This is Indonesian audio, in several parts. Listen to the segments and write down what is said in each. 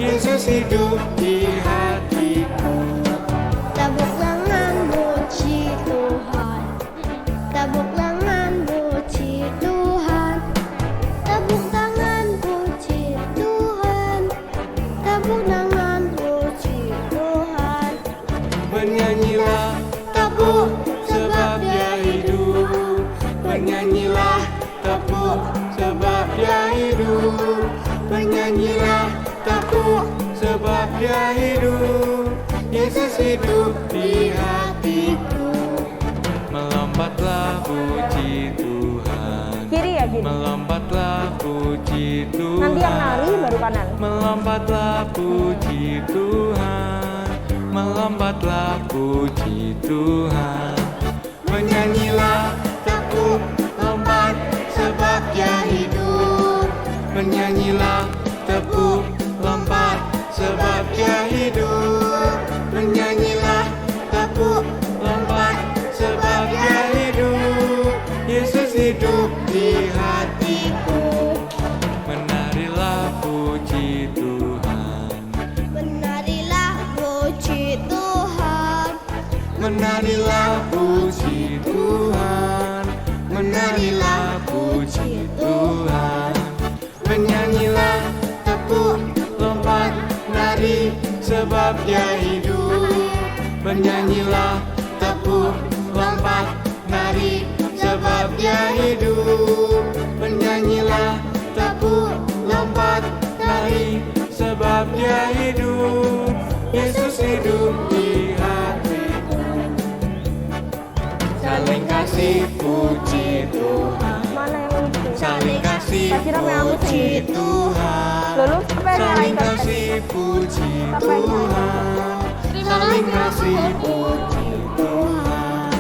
Yesus hidup di hatiku. Tepuk tangan puji Tuhan. Tepuk tangan puji Tuhan. Tepuk tangan puji Tuhan. Tepuk tangan puji Tuhan. Bernyanyilah tepuk sebab dia hidup. Bernyanyilah tepuk sebab dia hidup. Bernyanyilah tepuk sebab dia hidup. Yesus hidup di hatiku. Melompatlah puji Tuhan. Kiri ya gini. Melompatlah puji Tuhan. Nanti yang nari baru kanan. Melompatlah puji Tuhan. Melompatlah puji Tuhan. Bernyanyilah tepuk lompat sebab dia hidup. Bernyanyilah tepuk lompat sebab dia hidup. Bernyanyilah tepuk lompat sebab dia hidup. Yesus hidup di hatiku. Menarilah puji Tuhan. Menarilah puji Tuhan. Menarilah puji Tuhan. Menarilah puji Tuhan. Bernyanyilah tepuk lompat nari sebab dia hidup. Bernyanyilah tepuk lompat nari sebab dia hidup. Bernyanyilah tepuk lompat nari sebab dia hidup. Yesus hidup di hatiku. Saling kasih puji Tuhan. Mana yang lucu? Saling kasih Tak kira apa yang aku puji sendiri. Tuhan. Lalu apa yang Saling nyalain tadi? kasih puji Apa yang Tuhan. Saling kasih puji Tuhan.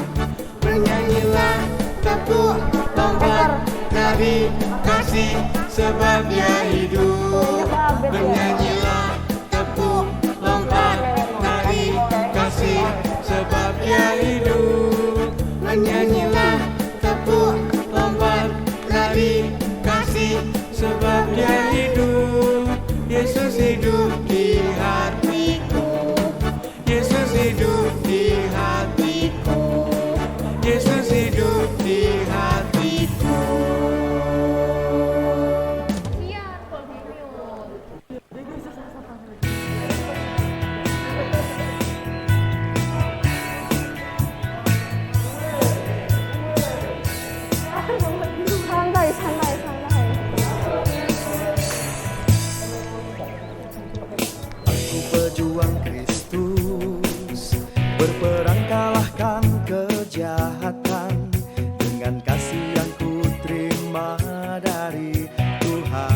Bernyanyilah tepuk lompat nari kasih sebab dia hidup. Bernyanyilah tepuk lompat nari kasih sebab dia hidup. Bernyanyilah tepuk lompat nari kasih sebab dia hidup. Yesus hidup di hatiku. Yesus hidup di hatiku. Yesus hidup di hatiku. Santai, santai, santai. Aku pejuang Kristus, berperang kalahkan kejahatan dengan kasih yang ku terima dari Tuhan.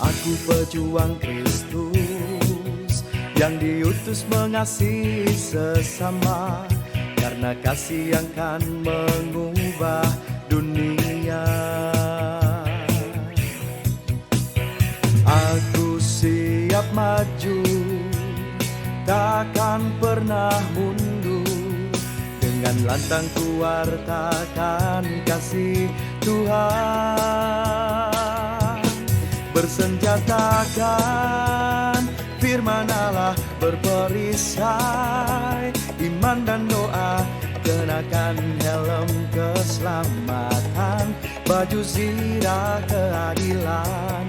Aku pejuang Kristus yang diutus mengasihi sesama, karena kasih yang kan mengubah dunia. Aku siap maju, takkan pernah mundur, dengan lantang ku wartakan kasih Tuhan. Bersenjatakan firman Allah, berperisai iman dan doa, kenakan helm keselamatan, baju zirah keadilan,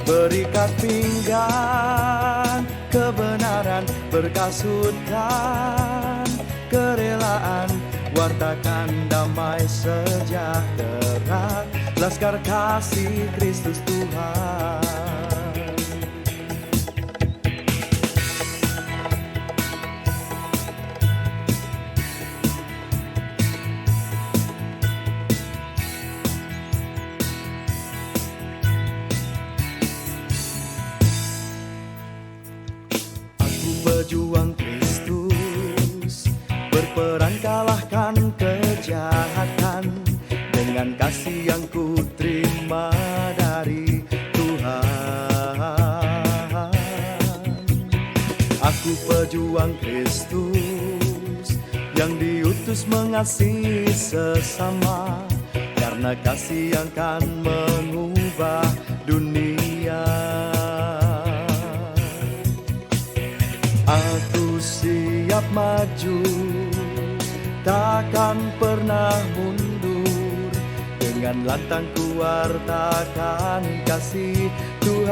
berikat pinggang kebenaran, berkasutan kerelaan, wartakan damai sejahtera, laskar kasih Kristus Tuhan. Pejuang Kristus, berperang kalahkan kejahatan dengan kasih yang ku terima dari Tuhan. Aku pejuang Kristus yang diutus mengasihi sesama, karena kasih yang kan mengubah dunia. maju, takkan pernah mundur. Dengan lantang kuartakan kasih Tuhan.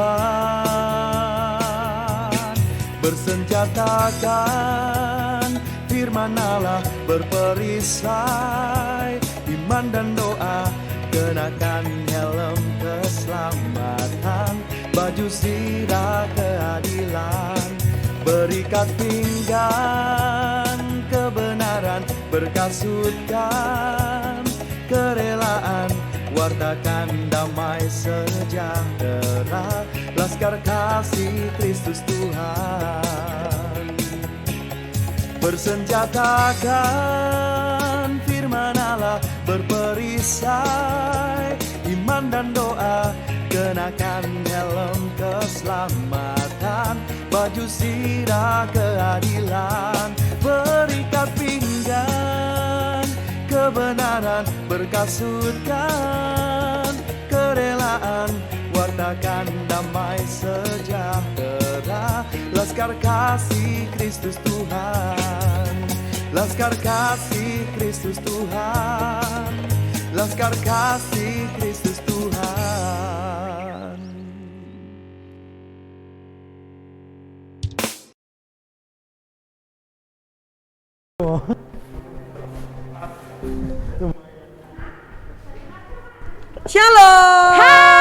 Bersenjatakan firman Allah berperisai, iman dan doa, kenakan helm keselamatan, baju sirah keadilan, berikat pinggang kebenaran, berkasutkan kerelaan, wartakan damai sejahtera, laskar kasih Kristus Tuhan. Bersenjatakan firman Allah berperisai, iman dan doa, kenakan helm keselamatan, baju sirah keadilan, berikat pinggang kebenaran, berkasutkan kerelaan, wartakan damai sejahtera, laskar kasih Kristus Tuhan, laskar kasih Kristus Tuhan, laskar kasih Kristus Tuhan. Shalom. Hai.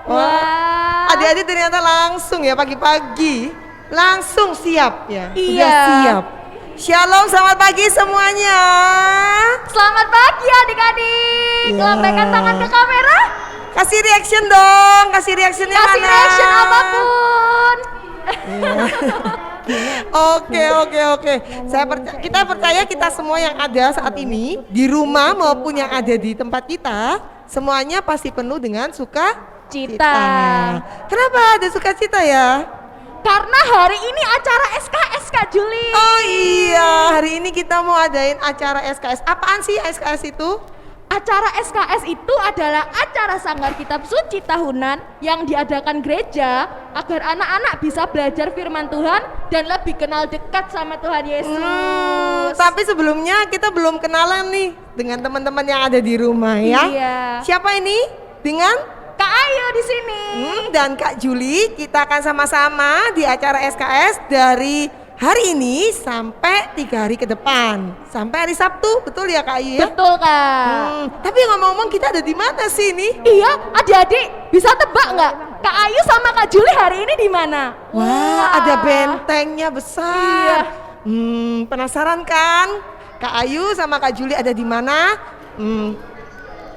Wah, adik-adik ternyata langsung ya pagi-pagi, langsung siap ya. Iya. Udah siap. Shalom, selamat pagi semuanya. Selamat pagi adik-adik. Ya. Lambaikan tangan ke kamera. Kasih reaction dong, kasih reactionnya Kasih mana? reaction apapun. Oke. Kita percaya kita semua yang ada saat ini di rumah maupun yang ada di tempat kita, semuanya pasti penuh dengan sukacita. Kenapa ada sukacita ya? Karena hari ini acara SKS Kak Juli. Oh iya, hari ini kita mau adain acara SKS. Apaan sih SKS itu? Acara SKS itu adalah acara Sanggar Kitab Suci tahunan yang diadakan gereja agar anak-anak bisa belajar firman Tuhan dan lebih kenal dekat sama Tuhan Yesus. Tapi sebelumnya kita belum kenalan nih dengan teman-teman yang ada di rumah ya. Iya. Siapa ini? Dengan Kak Ayu di sini. dan Kak Juli. Kita akan sama-sama di acara SKS dari hari ini sampai 3 hari ke depan, sampai hari Sabtu, betul ya Kak Ayu ya? Betul Kak. Tapi ngomong-ngomong kita ada di mana sih ini? Iya, adik-adik bisa tebak nggak? Kak Ayu sama Kak Juli hari ini di mana? Wah, ada bentengnya besar. Iya. Penasaran kan? Kak Ayu sama Kak Juli ada di mana?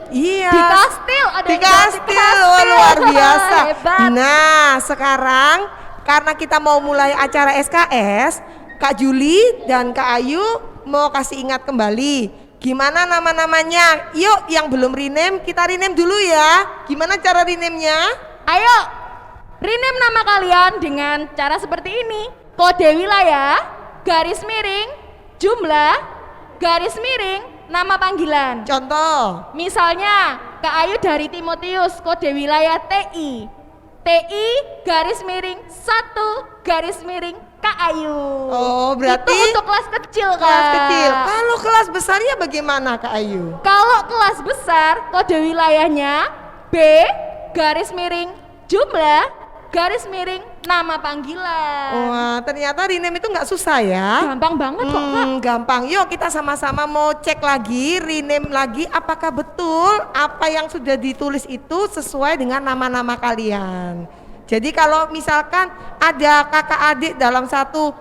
Iya. Di kastil, ada Di yang bilang kastil, wah, luar biasa. Hebat. Nah, sekarang karena kita mau mulai acara SKS, Kak Juli dan Kak Ayu mau kasih ingat kembali. Gimana nama-namanya? Yuk, yang belum rename, kita rename dulu ya. Gimana cara rename-nya? Ayo, rename nama kalian dengan cara seperti ini. Kode wilayah, garis miring, jumlah, garis miring, nama panggilan. Contoh. Misalnya, Kak Ayu dari Timotius, kode wilayah TI. TI garis miring 1 garis miring Kak Ayu. Oh, berarti itu untuk kelas kecil Kak. kelas kecil. Kalau kelas besarnya bagaimana Kak Ayu? Kalau kelas besar kode wilayahnya B garis miring jumlah garis miring nama panggilan. Wah, ternyata rename itu nggak susah ya. Gampang banget kok Kak. Gampang. Yuk kita sama-sama mau cek lagi, rename lagi apakah betul apa yang sudah ditulis itu sesuai dengan nama-nama kalian. Jadi kalau misalkan ada kakak adik dalam satu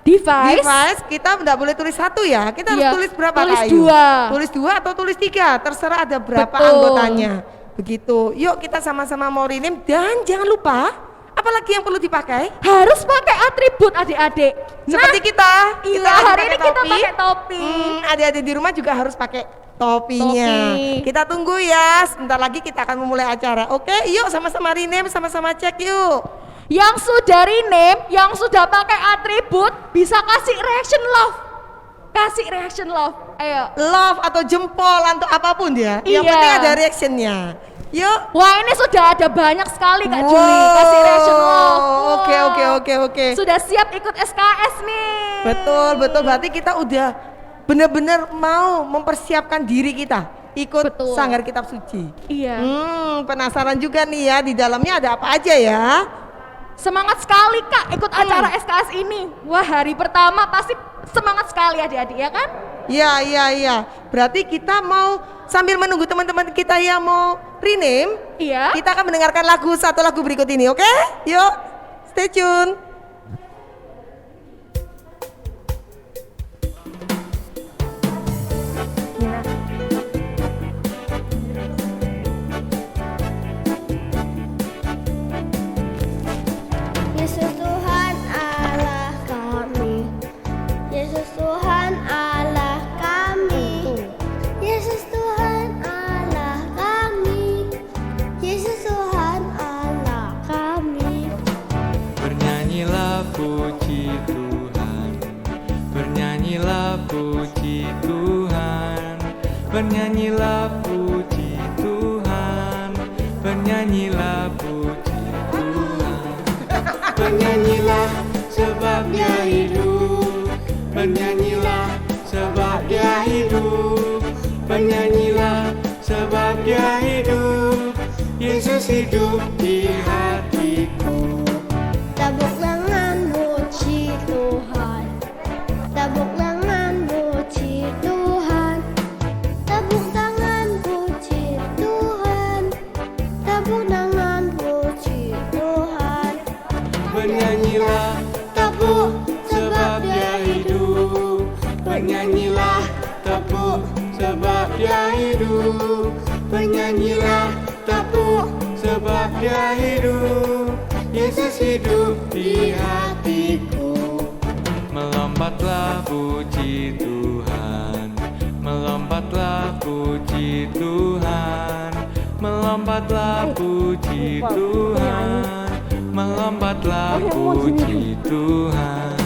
device kita nggak boleh tulis satu ya. Kita harus Iya, tulis berapa tulis Kak Ayu? 2. Tulis 2 atau tulis 3, terserah ada berapa Betul. anggotanya. Begitu. Yuk kita sama-sama mau rename dan jangan lupa apalagi yang perlu dipakai? Harus pakai atribut adik-adik. Seperti kita Iya, harus hari ini pakai kita topi. pakai topi. Adik-adik di rumah juga harus pakai topinya. Topi. Kita tunggu ya, sebentar lagi kita akan memulai acara. Oke, yuk sama-sama rename, sama-sama cek yuk. Yang sudah rename, yang sudah pakai atribut bisa kasih reaction love. Kasih reaction love. Ayo. Love atau jempol atau apapun dia. Yang Iya. penting ada reactionnya. Yuk. Wah, ini sudah ada banyak sekali Kak Juli kasih ration love. Oke. Sudah siap ikut SKS nih. Betul. Berarti kita udah benar-benar mau mempersiapkan diri kita ikut Betul. Sanggar Kitab Suci. Iya. Penasaran juga nih ya, di dalamnya ada apa aja ya? Semangat sekali Kak ikut acara SKS ini. Wah, hari pertama pasti semangat sekali adik-adik ya kan? Iya. Berarti kita mau sambil menunggu teman-teman kita yang mau rename, Iya. kita akan mendengarkan satu lagu berikut ini, oke? Yuk, stay tune. Yesus Tuhan Allah kami, Yesus Tuhan Allah kami, Yesus Tuhan Allah kami, Yesus Tuhan Allah kami. Bernyanyilah puji Tuhan, bernyanyilah puji Tuhan, bernyanyilah puji Tuhan, bernyanyilah puji Tuhan. Bernyanyilah sebab Dia hidup, bernyanyilah sebab Dia hidup, bernyanyilah sebab Dia hidup. Yesus hidup di hatiku. Tepuk tangan puji Tuhan, tepuk tangan puji Tuhan, tepuk tangan puji Tuhan, tepuk tangan puji Tuhan. Bernyanyilah tepuk sebab Dia hidup, bernyanyilah tepuk sebab Dia hidup, bernyanyilah tepuk sebab Dia hidup. Yesus hidup di hatiku. Melombatlah puji Tuhan, melombatlah puji Tuhan, melombatlah puji Tuhan, melombatlah puji Tuhan.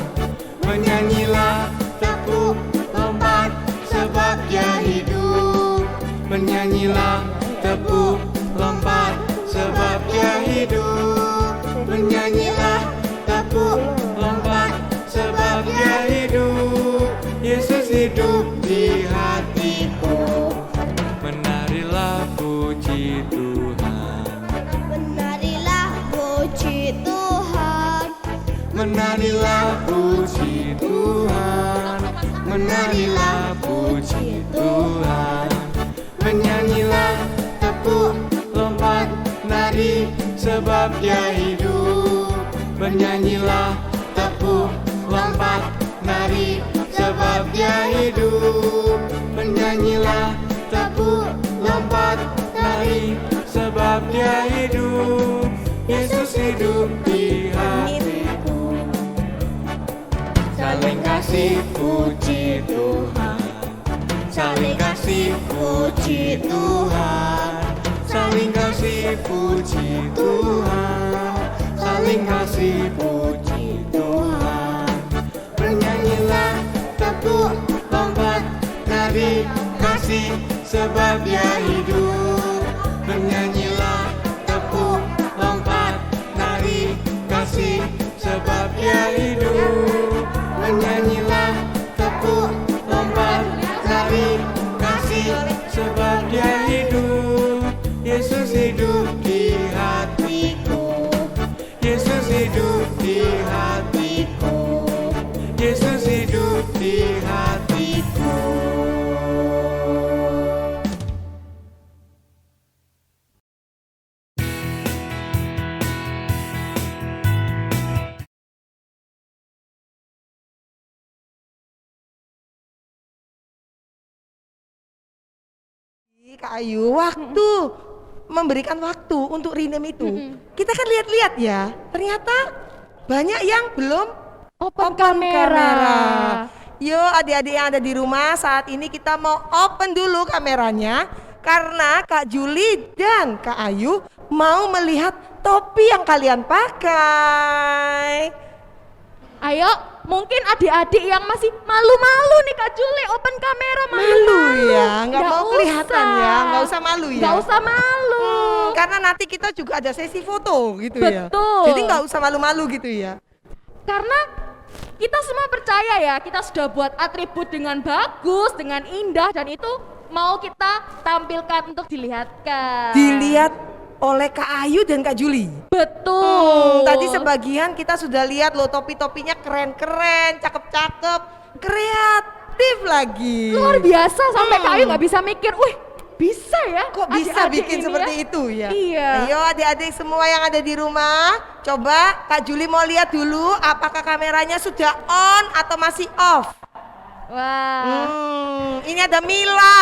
Bernyanyilah tepuk lompat sebab Dia hidup, bernyanyilah tepuk lompat sebab Dia hidup, bernyanyilah tepuk lompat sebab Dia hidup. Yesus hidup di hatiku. Menarilah puji Tuhan, Menarilah puji Tuhan, menarilah puji Tuhan, menarilah puji Tuhan. Menyanyilah tepuk lompat nari sebab Dia hidup, bernyanyilah tepuk lompat nari sebab Dia hidup, bernyanyilah tepuk lompat nari sebab Dia hidup. Yesus hidup di hatiku. Saling kasih puji Tuhan, saling kasih puji Tuhan, saling kasih puji Tuhan, saling kasih puji Tuhan. Bernyanyilah tepuk lompat nari kasih sebab Dia hidup, bernyanyilah tepuk lompat nari kasih sebab Dia hidup, bernyanyilah tepuk lompat nari kasih sebab Dia hidup. Yesus hidup di hatiku, Yesus hidup di hatiku, Yesus hidup di hatiku. Kak Ayu, memberikan waktu untuk rename itu. Kita kan lihat-lihat ya, ternyata banyak yang belum Open kamera. Yo adik-adik yang ada di rumah, saat ini kita mau open dulu kameranya karena Kak Juli dan Kak Ayu mau melihat topi yang kalian pakai. Ayo, mungkin adik-adik yang masih malu-malu nih Kak Juli open kamera Malu ya, nggak mau usah. kelihatan ya, nggak usah malu ya. Nggak usah malu. Karena nanti kita juga ada sesi foto gitu ya. Betul. Jadi nggak usah malu-malu gitu ya. Karena kita semua percaya ya, kita sudah buat atribut dengan bagus, dengan indah, dan itu mau kita tampilkan untuk dilihatkan. Dilihat oleh Kak Ayu dan Kak Juli. Betul. Tadi sebagian kita sudah lihat loh, topi-topinya keren-keren, cakep-cakep, kreatif lagi. Luar biasa, sampai Kak Ayu nggak bisa mikir, wih bisa ya? Kok bisa adik-adik bikin ini seperti ya? itu ya? Iya. Ayo adik-adik semua yang ada di rumah, coba Kak Juli mau lihat dulu apakah kameranya sudah on atau masih off. Wah. Ini ada Mila.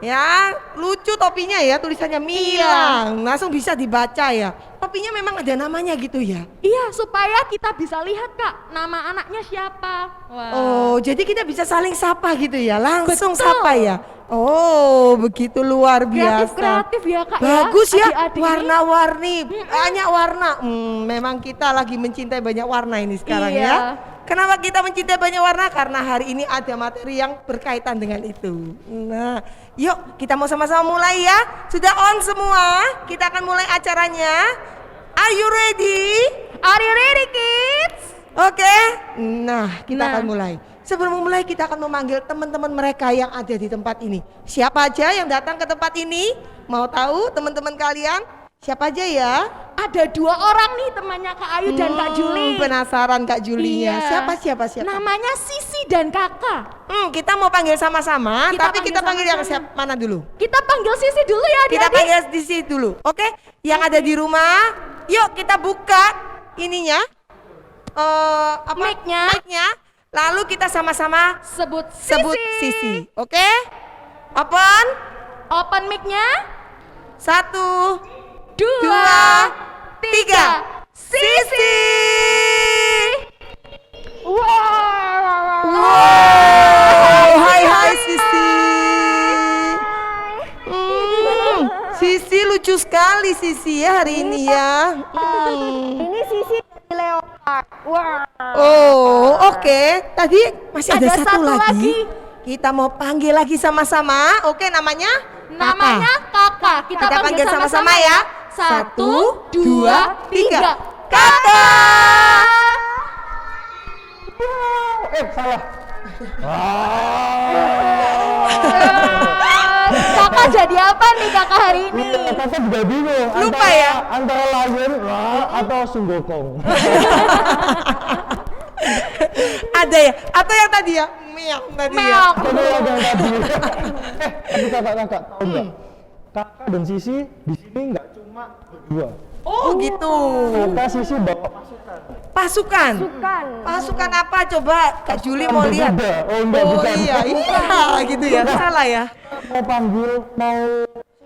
Ya, lucu topinya ya, tulisannya Mila. Langsung bisa dibaca ya. Topinya memang ada namanya gitu ya. Iya, supaya kita bisa lihat Kak, nama anaknya siapa. Wah. Oh, jadi kita bisa saling sapa gitu ya, langsung Betul. sapa ya. Oh, begitu luar biasa. Kreatif ya Kak. Bagus ya, Adik-adik ini. warna-warni, banyak warna. Memang kita lagi mencintai banyak warna ini sekarang Iya. ya. Kenapa kita mencintai banyak warna? Karena hari ini ada materi yang berkaitan dengan itu. Nah, yuk kita mau sama-sama mulai ya. Sudah on semua, kita akan mulai acaranya. Are you ready? Are you ready kids? Oke, nah kita Nah. akan mulai. Sebelum memulai kita akan memanggil teman-teman mereka yang ada di tempat ini. Siapa aja yang datang ke tempat ini? Mau tahu teman-teman kalian? Siapa aja ya? Ada 2 orang nih temannya Kak Ayu dan Kak Juli. Penasaran Kak Julinya. Iya. Siapa? Namanya Sisi dan Kakak. Kita mau panggil sama-sama, Kita tapi panggil kita panggil yang sama-sama. mana dulu? Kita panggil Sisi dulu ya Kita adik-adik. panggil di sini dulu. Oke? Yang ada di rumah, yuk kita buka ininya. Mic-nya. Mic-nya. Lalu kita sama-sama Sebut Sisi. Oke? Open. Open mic-nya. 1, 2, 3. Sisi. Wow. Hai Sisi. Sisi lucu sekali Sisi ya hari ini ya. Ini Sisi dari Leopard. Wah. Oh, oke. Tadi masih ada, Ada satu satu lagi. lagi. Kita mau panggil lagi sama-sama. Oke, namanya? Namanya Kakak. Kita panggil sama-sama ya. 1, 2, 3. Kakak. Kakak jadi apa nih kakak hari ini? Kakak juga bingung Lupa ya? antara lion atau sunggokong. Ada ya? Atau yang tadi ya? Meong tadi ya. Meong. Coba yang tadi. Tapi kakak tahu nggak? Kakak dan Sisi di sini nggak cuma berdua. Oh, gitu. Kakak Sisi bawa Pasukan. Pasukan apa coba? Kak Juli mau lihat. berbeda. Oh enggak, Oh bukan. iya, gitu ya. Salah ya. Mau panggil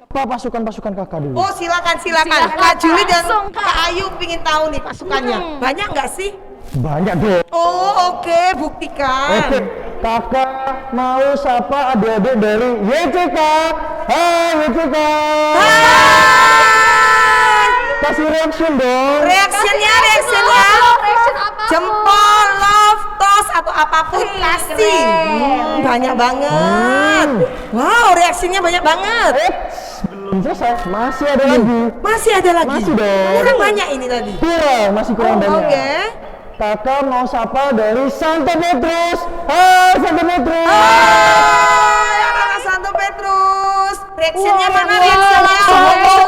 apa pasukan-pasukan kakak dulu? Oh, silakan. Silakan, Kak Juli dan langsung, Kak. Kak Ayu pingin tahu nih pasukannya. Banyak nggak sih? Banyak dong. Oh, oke, buktikan. Oke, kakak mau sapa adik-adik dari YCK. Hai YCK. Hai. Kasih reaction dong. Reaksinya. Reaction apa? Jempol, love, tos atau apapun kasih. Banyak banget. Wow, reaksinya banyak banget. Belum selesai, masih ada lagi. Masih ada lagi. Masih dong. Kurang banyak ini tadi. Kurang, masih kurang banyak. Oke. Kakak mau sapa dari Santo Petrus. Hai Santo Petrus. Hai, anak-anak Santo Petrus. Reaksinya mana Wow, reaksinya?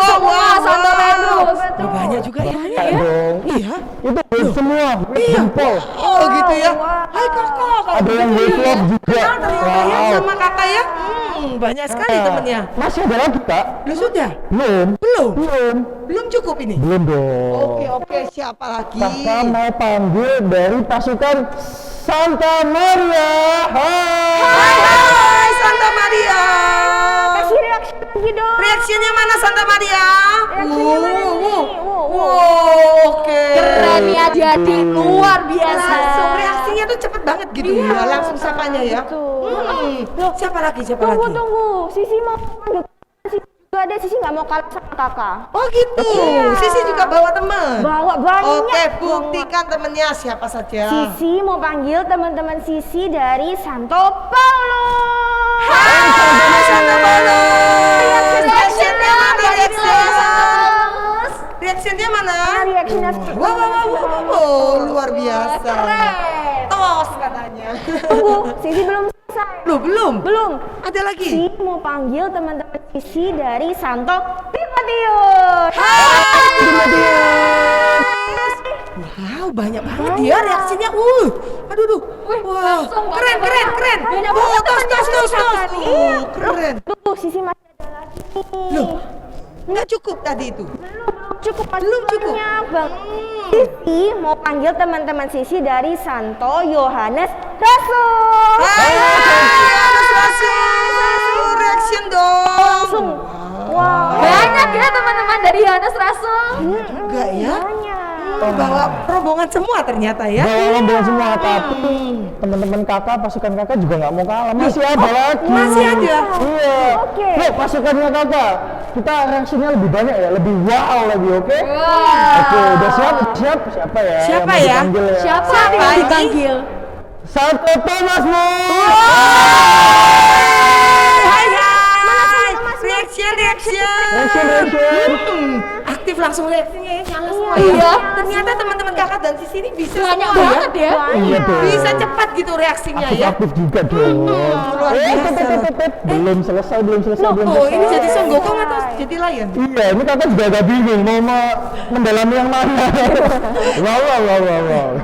semua Santo Petrus. Oh, banyak juga ya. Banyak dong. Iya. Itu wave semua, wave jempol. Oh, gitu ya. Hai kakak. Ada yang wave love juga. Kenal ternyata ya sama kakak ya. Banyak sekali temennya. Masih ada lagi kak? Lu sudah? Belum. Belum? Belum. Belum cukup ini? Belum dong. Oke, siapa lagi? Kakak mau panggil dari pasukan Santa Maria. Hai Santa Maria. Kasih reaksi lagi dong. Reaksinya mana Santa Maria? Oke. Keren ya adik-adik, luar biasa. Langsung reaksinya tuh cepet banget gitu ya, langsung sapanya ya. Siapa lagi? Tunggu. Sisi mau panggil Sisi juga ada Sisi nggak mau kalah sama kakak. Oh gitu. Sisi juga bawa teman. Bawa banyak. Oke, buktikan temennya siapa saja. Sisi mau panggil teman-teman Sisi dari Santo Paulus. Hai, Santo Paulus. Reactionnya mana? Reactionnya mana? Reactionnya Wow, luar biasa. Tos katanya. tunggu, Sisi belum selesai. Belum. Belum. Ada lagi. Sisi mau panggil teman-teman Sisi dari Santo Timotius. Hai, wow, banyak banget dia reaksinya. Aduh. Wow, keren. Tos. Keren. Tuh, Sisi masih ada lagi. Loh, nggak cukup tadi itu. Belum cukup. Bang. Sisi mau panggil teman-teman Sisi dari Santo Yohanes Rasul. Hai, Rasul. Reaction dong. Langsung. Wow. Banyak ya teman-teman dari Yohanes Rasul. Juga ya. Banyak. Bawa rombongan semua ternyata ya. Bawa rombongan semua, tapi teman-teman kakak, pasukan kakak juga nggak mau kalah. Masih ada lagi. Masih ada. Iya. Oke. Loh, pasukannya kakak, kita reaksinya lebih banyak ya, lebih wow lagi, oke? Oke, udah siap? Siapa ya? Siapa yang mau ya? dipanggil ya? Siapa Siapa yang ini? dipanggil? Santo Thomas More. Hai. Reaction. Aktif langsung reaksinya ya, nyala semua ya. Iya. Ternyata teman-teman kakak dan Sisi ini bisa Banyak semua banget ya. Iya dong. Bisa cepat gitu reaksinya ya. Aktif juga dong. luar biasa. Belum selesai. Oh, ini jadi Son Gokong atau jadi Lion? Iya, ini kakak juga agak bingung mau mendalami yang mana. Wow.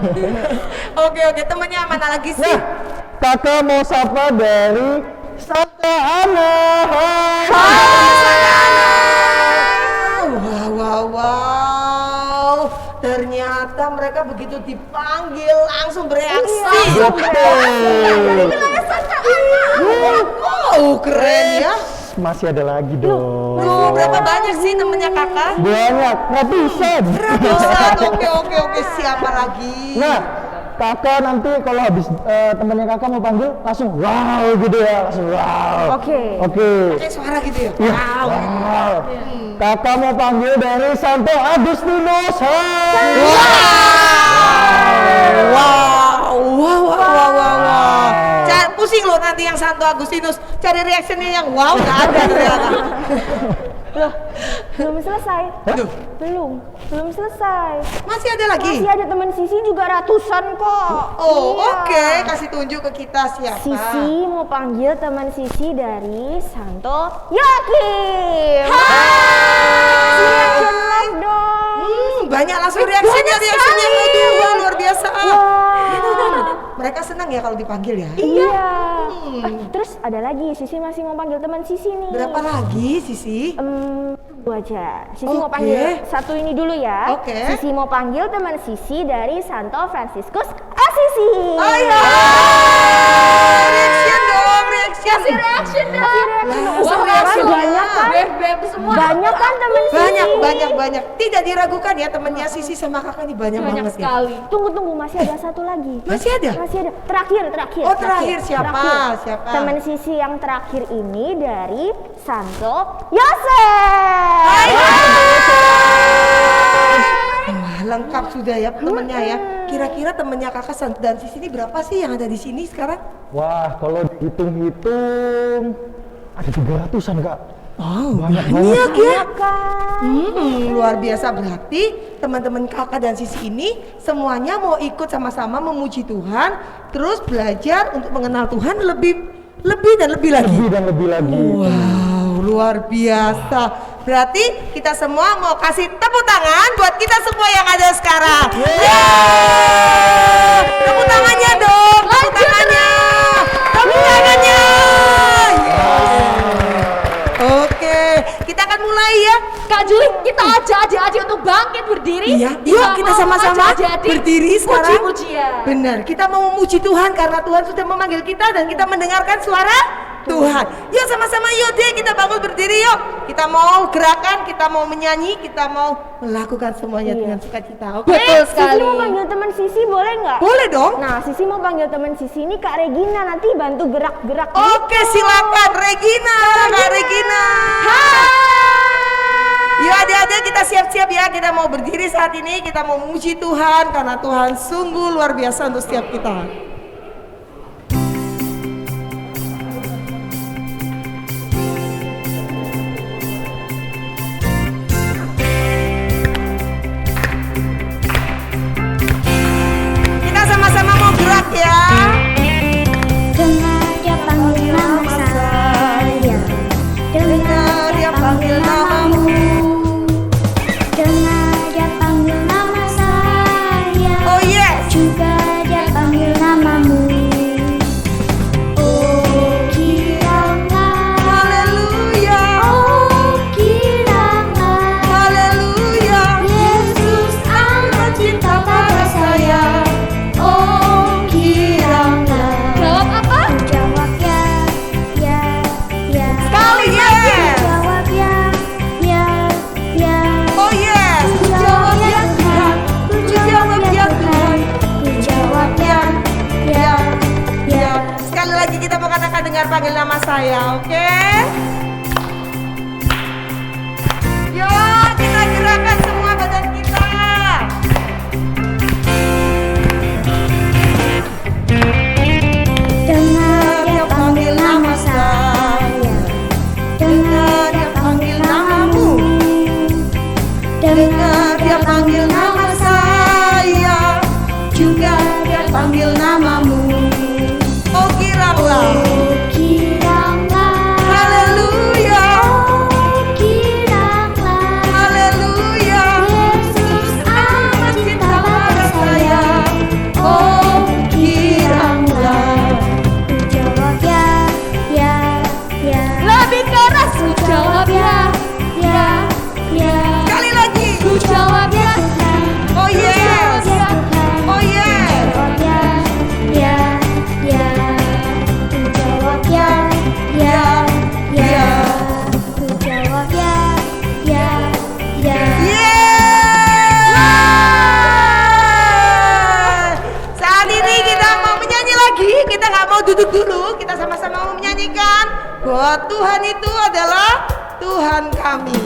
Oke, temennya mana lagi sih? Nah, kakak mau sapa dari Santa Ana. Wow. Ternyata mereka begitu dipanggil langsung bereaksi. Betul. Wow, keren ya. Masih ada lagi dong. Berapa banyak sih temennya kakak? Banyak, ratusan. Ratusan. Oke. Siapa lagi? Nah, kakak nanti kalau habis temennya kakak mau panggil langsung wow gitu ya, langsung wow. Oke. Kayak suara gitu ya? Iya, wow. Kakak mau panggil dari Santo Agustinus. Wow. Pusing loh nanti yang Santo Agustinus cari reactionnya yang wow nggak ada ternyata. Loh, belum selesai. Aduh, Belum selesai. masih ada lagi? Masih ada teman Sisi juga ratusan kok. Oh, Iya. oke. Kasih tunjuk ke kita siapa? Sisi mau panggil teman Sisi dari Santo Yakin. Reaction love dong. Banyak langsung reaksinya. Waduh, luar biasa. Mereka senang ya kalau dipanggil ya. Iya. Terus ada lagi, Sisi masih mau panggil teman Sisi nih. Berapa lagi, Sisi? Tunggu aja. Sisi mau Oke. panggil satu ini dulu ya. Oke. Sisi mau panggil teman Sisi dari Santo Franciscus Assisi. Ayo, reaction dong, reaction. Kasih reaction dong. Langsung Wah, reaction. langsung Banyak kan? Beb semua. Banyak kan teman Sisi? Banyak. Tidak diragukan ya temennya Sisi sama kakak ini banyak Banyak banget ya. sekali. Tunggu, masih ada satu lagi. Masih ada? Masih ada. Terakhir. Oh, terakhir siapa? Siapa? Teman Sisi yang terakhir ini dari Santo Yosef. Wah, lengkap sudah ya temennya ya. Kira-kira temennya kakak dan Sisi ini berapa sih yang ada di sini sekarang? Wah, kalau dihitung-hitung ada 300-an kak. Oh, Banyak banyak ya. Kan? Luar biasa, berarti teman-teman kakak dan Sisi ini semuanya mau ikut sama-sama memuji Tuhan, terus belajar untuk mengenal Tuhan lebih dan lebih lagi. Lebih dan lebih lagi. Wow, luar biasa. Berarti kita semua mau kasih tepuk tangan buat kita semua yang ada sekarang. Yeay! Tepuk tangannya dong, tepuk tangannya. Tepuk tangannya. Oke, kita akan mulai ya. Kak Juli, kita ajak adik-adik untuk bangkit berdiri. Iya, yuk kita mau sama-sama ajak adik-adik berdiri sekarang. Puji-pujian. Benar, kita mau memuji Tuhan karena Tuhan sudah memanggil kita dan kita mendengarkan suara Tuhan. Yuk sama-sama yuk deh, kita bangun berdiri yuk. Kita mau gerakan, kita mau menyanyi, kita mau melakukan semuanya dengan sukacita. Oke? Betul Sisi sekali. mau panggil teman Sisi boleh nggak? Boleh dong. Nah, Sisi mau panggil teman Sisi ini Kak Regina, nanti bantu gerak-gerak. Oke, silakan Regina, Kak Regina. Hai. Yuk adik-adik kita siap-siap ya, kita mau berdiri saat ini, kita mau memuji Tuhan karena Tuhan sungguh luar biasa untuk setiap kita. Kita sama-sama mau gerak ya. Dengar dia panggil nama saya, dengar dia panggil namamu, dengar dia panggil nama saya, Oh yes. juga dia panggil namamu. Oh kiranya, Haleluya. oh kiranya Haleluya. Yesus amat cinta pada saya. Oh kiranya. Jawab apa? Jawab ya, ya, ya. Sekali yes. Jawab ya, ya, ya. Oh yes. Ku jawab ya Tuhan, ku jawab ya Tuhan, ku jawab ya, ya, ya. Sekali lagi kita mau katakan dengar panggil nama saya, oke? Yuk kita gerakan semua badan kita. Dengar dia panggil nama saya, dengar dia panggil namamu, dengar dia panggil nama saya, juga dia panggil namamu. Oh kiranglah. Oh kiranglah, Haleluya. oh kiranglah, Haleluya. Yesus amat cinta pada saya. Oh kiranglah, ku jawab ya, ya, ya. Lebih keras. Ku jawab ya, ya, ya. Sekali lagi. ku jawab ya. Tuhan, Oh yes. ya Tuhan. Oh yes. Jawab ya, ya, ya. Ku jawab ya, ya, ya. Ku jawab ya, ya, ya. Yeay! Saat ini kita mau menyanyi lagi. Kita nggak mau duduk dulu. Kita sama-sama mau menyanyikan bahwa Tuhan itu adalah Tuhan kami.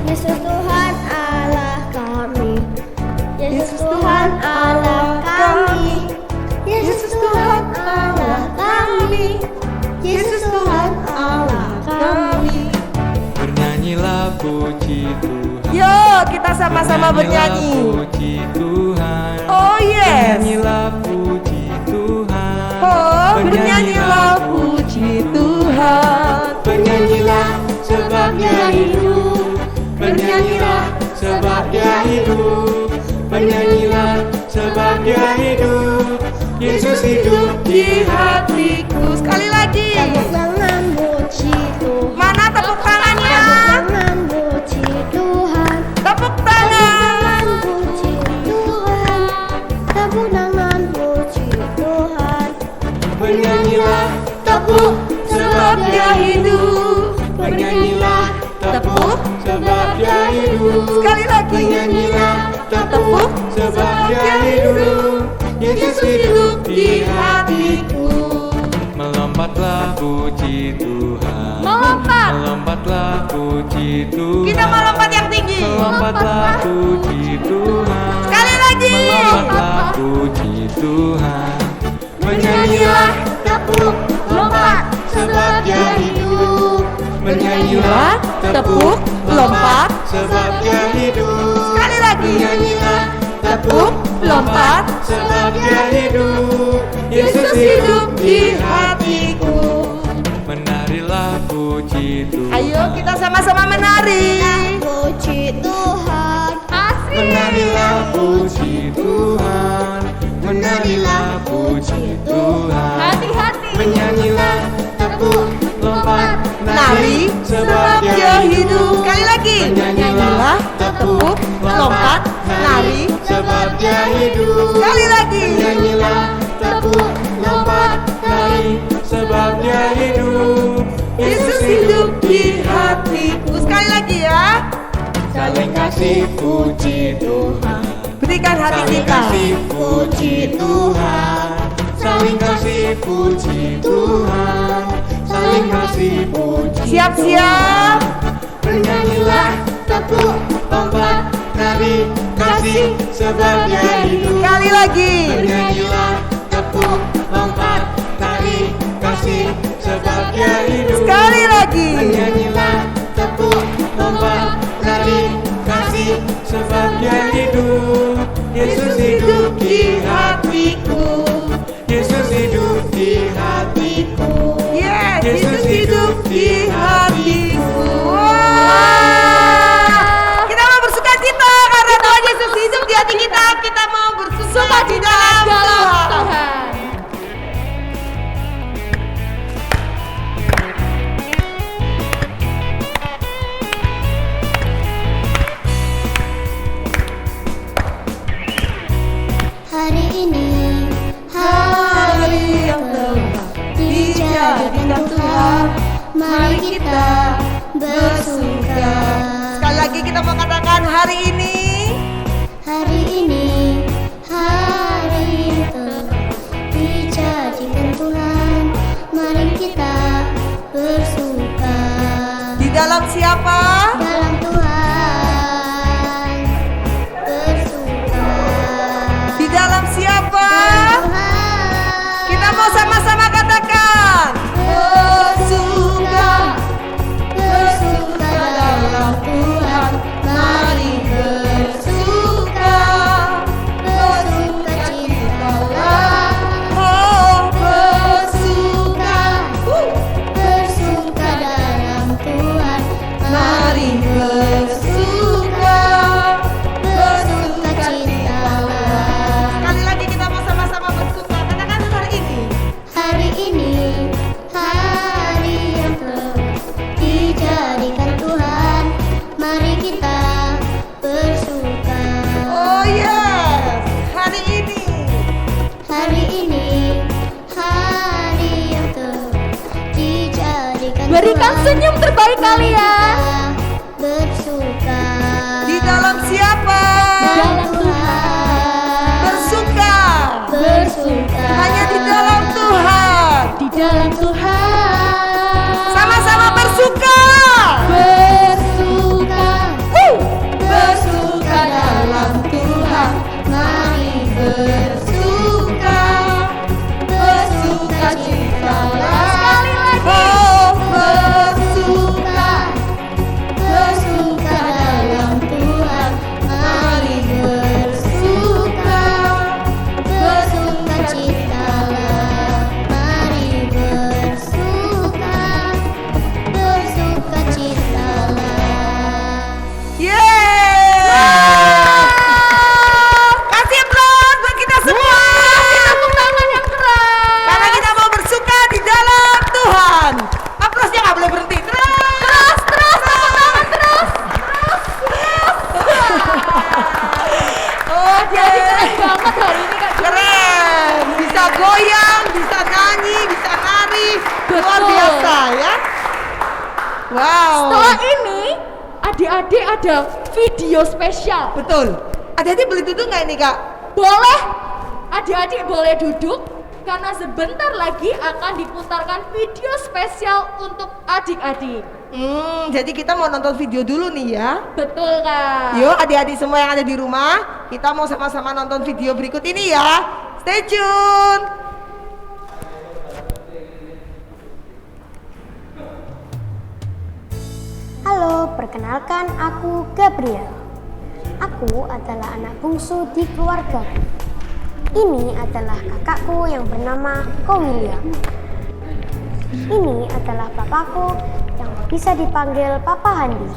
Yesus Tuhan Allah kami, Yesus Tuhan Allah kami, Yesus Tuhan Allah kami, Yesus Tuhan Allah kami. Bernyanyilah puji Tuhan. Yuk kita sama-sama bernyanyi. Puji Tuhan. Oh yes. Bernyanyilah puji Tuhan. Oh bernyanyilah puji Tuhan. Bernyanyilah sebab Dia hidup. Bernyanyilah sebab Dia hidup. Bernyanyilah sebab Dia hidup. Yesus hidup Di hatiku. Sekali lagi. Tangan puji Tuhan, Mana tepuk tangannya? tangan puji Tuhan, Tepuk tangan. puji Tuhan, tepuk tangan puji Tuhan. Bernyanyilah Tepuk sebab Dia hidup. Bernyanyilah tepuk sebab Dia hidup. Sekali lagi. Bernyanyilah tepuk sebab Dia hidup. Yesus hidup di hatiku. Melompatlah puji Tuhan. Melompat. Melompatlah puji Tuhan. Kita mau lompat yang tinggi. Melompatlah puji Tuhan. Sekali lagi. Melompatlah puji Tuhan. Bernyanyilah Tepuk, lompat, sebab Dia hidup. Bernyanyilah tepuk, lompat. sebab Dia hidup. Sekali lagi. Bernyanyilah Tepuk, lompat. sebab Dia hidup. Yesus hidup di hatiku. Menarilah puji Tuhan. Ayo kita sama-sama menari. Puji Tuhan, asik. Menarilah puji Tuhan. Menarilah puji Tuhan. Hati-hati. Menyanyilah tepuk lompat Nari sebab Dia hidup. Sekali lagi. Menyanyilah tepuk, lompat, nari. sebab Dia hidup. Sekali lagi. Menyanyilah tepuk lompat nari sebab Dia hidup. Yesus hidup di hatiku. Sekali lagi ya. Saling kasih puji Tuhan. Berikan hati Saling kita. kasih puji Tuhan. Saling saling kasih puji Tuhan, saling kasih puji. Siap-siap. Bernyanyilah, tepuk, lompat, nari, kasih, sebab Dia hidup. Sekali lagi. Bernyanyilah, tepuk, lompat, nari, kasih, sebab Dia hidup. Sekali lagi. Bernyanyilah, tepuk, lompat, nari, kasih, sebab Dia hidup. Yesus hidup di hatiku, Yesus hidup di hatiku, Yes, Yesus hidup di hatiku. Wah. Kita mau bersuka cita karena Tuhan Yesus hidup di hati kita. Kita mau bersuka di dalam Tuhan. Tuhan. Hari ini hari yang telah dijadikan Tuhan, mari kita bersuka. Sekali lagi kita mau katakan hari ini. Hari ini hari yang telah dijadikan Tuhan, mari kita bersuka. Di dalam siapa? Dalam Tuhan bersuka. Di dalam siapa? Tuhan Kita mau sama-sama katakan. bersuka, bersuka dalam Tuhan, mari bersuka, bersuka citalah, Oh, bersuka, bersuka dalam Tuhan, mari bersuka, bersuka citalah. sekali lagi kita mau sama-sama bersuka. Katakan hari ini. Hari ini hari yang telah dijadikan Tuhan, mari kita bersuka. Oh yes, hari ini. Hari ini hari yang telah dijadikan Berikan Tuhan, senyum terbaik mari kalian. kita bersuka. Di dalam siapa? Dalam Tuhan Bersuka. bersuka. Hanya di dalam Tuhan. Di dalam Tuhan. Sama-sama bersuka. Bersuka, bersuka dalam Tuhan, mari bersuka, bersuka citalah. Oh, Bersuka, bersuka dalam Tuhan, mari bersuka, bersuka citalah. Mari bersuka, bersuka citalah. yeah. Kasih aplaus buat kita semua. Tepuk tangan yang keras. Karena kita mau bersuka di dalam Tuhan. Aplausnya nggak boleh berhenti. Terus, Terus tepuk tangan terus. Oke. Jadi keren banget hari ini Kak Juli. Keren. Bisa goyang, bisa nyanyi, bisa nari. Luar Betul. biasa ya. Wow. Setelah ini adik-adik ada video spesial. Betul. Adik-adik boleh duduk nggak ini kak? Boleh, adik-adik boleh duduk karena sebentar lagi akan diputarkan video spesial untuk adik-adik. Jadi kita mau nonton video dulu nih ya. Betul Kak. Yuk adik-adik semua yang ada di rumah, kita mau sama-sama nonton video berikut ini ya. Stay tune. Halo, perkenalkan aku Gabriel. Aku adalah anak bungsu di keluarga. Ini adalah kakakku yang bernama Ko William. Ini adalah papaku yang bisa dipanggil Papa Handi.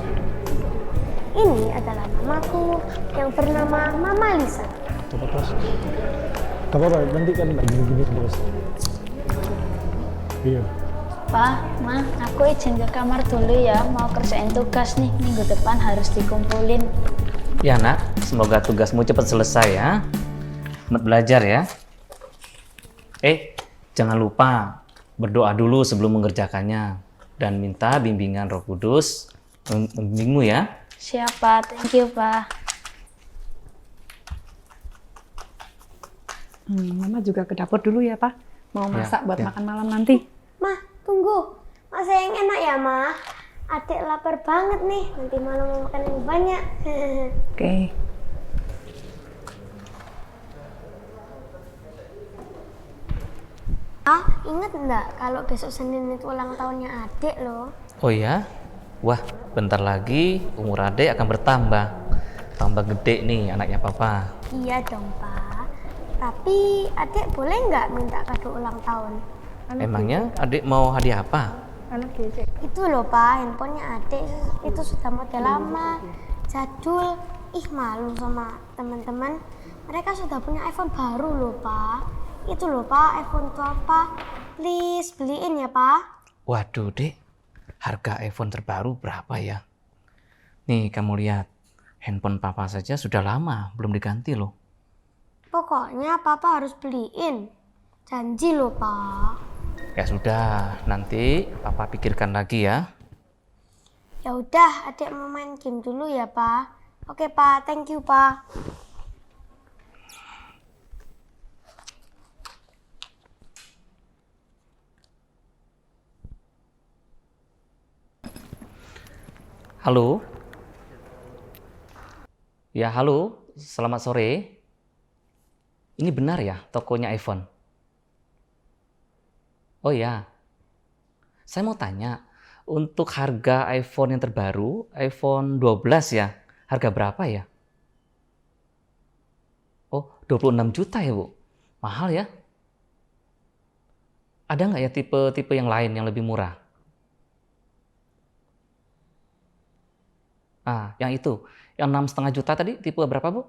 Ini adalah mamaku yang bernama Mama Lisa. Coba terus. Gak apa-apa, nanti kan lagi gini terus. Iya. Pa, Ma, aku izin ke kamar dulu ya, mau kerjain tugas nih, minggu depan harus dikumpulin. Ya nak, semoga tugasmu cepat selesai ya. Selamat belajar ya. Jangan lupa berdoa dulu sebelum mengerjakannya dan minta bimbingan Roh Kudus membimbingmu ya. Siapa? Thank you, Pa. Mama juga ke dapur dulu ya, Pak. mau Ya, masak buat ya. makan malam nanti. Mah, tunggu. Masa yang enak ya, Mah? Adik lapar banget nih. Nanti malam mau makan yang banyak. Oke. Ah, inget nggak kalau besok Senin itu ulang tahunnya adik loh? Oh ya? Wah, bentar lagi umur adik akan bertambah. Tambah gede nih anaknya papa. Iya dong, Pak. Tapi adik boleh nggak minta kado ulang tahun? Emangnya adik mau hadiah apa? Itu loh, Pak, handphonenya adik itu sudah model lama, jadul. Ih, malu sama teman-teman. Mereka sudah punya iPhone baru loh, Pak. Itu loh, Pak, iPhone 12, Pak. Please, beliin ya, Pak. Waduh, Dek. Harga iPhone terbaru berapa ya? Nih, kamu lihat. Handphone papa saja sudah lama, belum diganti loh. Pokoknya Papa harus beliin. Janji loh, Pak. Ya sudah, nanti papa pikirkan lagi ya. Ya udah, adik mau main game dulu ya, Pak. Oke, Pak. Thank you, Pak. Halo? Ya, halo. Selamat sore. Ini benar ya, tokonya iPhone? Oh ya. Saya mau tanya, untuk harga iPhone yang terbaru, iPhone 12 ya, harga berapa ya? Oh, 26 juta ya, Bu? Mahal ya? Ada nggak ya tipe-tipe yang lain yang lebih murah? Ah, yang itu. Yang 6,5 juta tadi tipe berapa, Bu?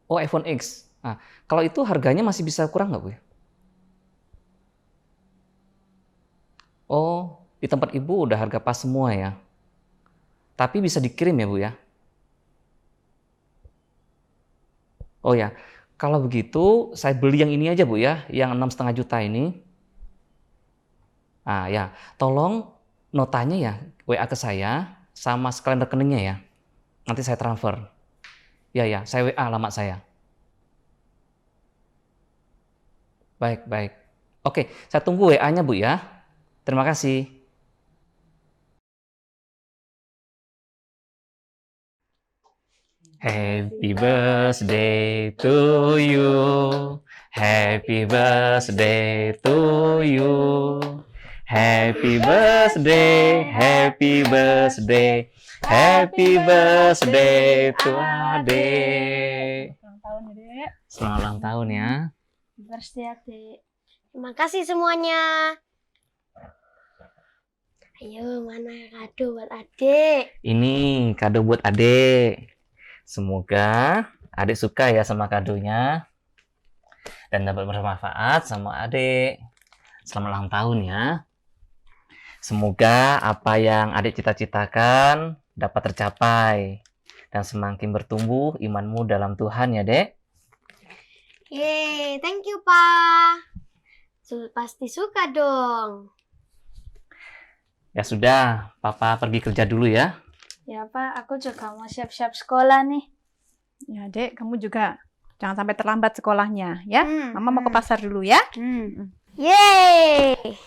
Oh, iPhone X. Nah, kalau itu harganya masih bisa kurang nggak, Bu? Oh, di tempat Ibu udah harga pas semua ya. Tapi bisa dikirim ya, Bu ya? Oh ya, kalau begitu saya beli yang ini aja, Bu ya, yang 6,5 juta ini. Ah ya, tolong notanya ya WA ke saya sama sekalian rekeningnya ya. Nanti saya transfer. Ya ya, saya WA alamat saya. Baik, baik. Oke, saya tunggu WA-nya, Bu ya. Terima kasih. Happy birthday to you. Happy birthday to you. Happy birthday, happy birthday, happy birthday to Ade. Ulang tahun ya, Dek. Selamat ulang tahun ya. Birthday, Adik. Terima kasih semuanya. Ayo, mana kado buat adik? Ini kado buat Ade. Semoga Adik suka ya sama kadonya dan dapat bermanfaat sama Adik. Selamat ulang tahun ya. Semoga apa yang Adik cita-citakan dapat tercapai dan semakin bertumbuh imanmu dalam Tuhan ya, Dek. Yeay, thank you, Pak. Pasti suka dong. Ya sudah, Papa pergi kerja dulu ya. Ya, Pak, aku juga mau siap-siap sekolah nih. Ya, Dek, kamu juga jangan sampai terlambat sekolahnya ya. Mama mau ke pasar dulu ya. Yeay.